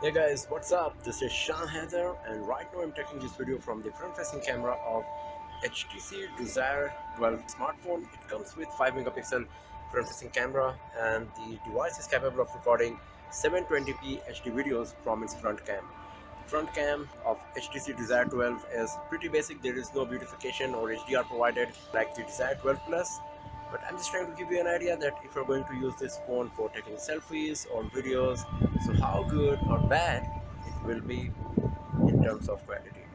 Hey guys, what's up? This is Shah Heather, and right now I'm taking this video from the front-facing camera of HTC Desire 12 smartphone. It comes with 5 megapixel front-facing camera, and the device is capable of recording 720p HD videos from its front cam. The front cam of HTC Desire 12 is pretty basic. There is no beautification or HDR provided like the Desire 12 Plus. But I'm just trying to give you an idea that if you're going to use this phone for taking selfies or videos, so how good or bad it will be in terms of quality.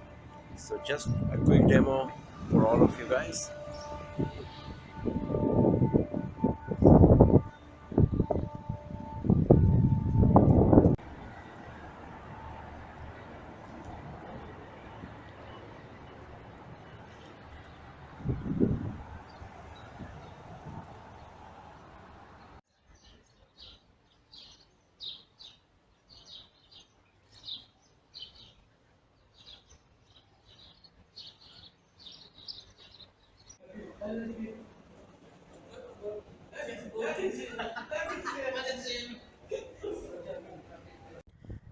So just a quick demo for all of you guys.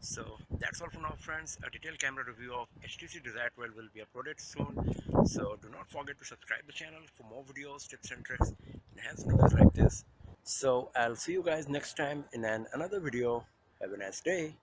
So that's all for now, friends. A detailed camera review of HTC Desire 12 will be uploaded soon. So do not forget to subscribe the channel for more videos, tips and tricks, and hands-on videos like this. So I'll see you guys next time in another video. Have a nice day.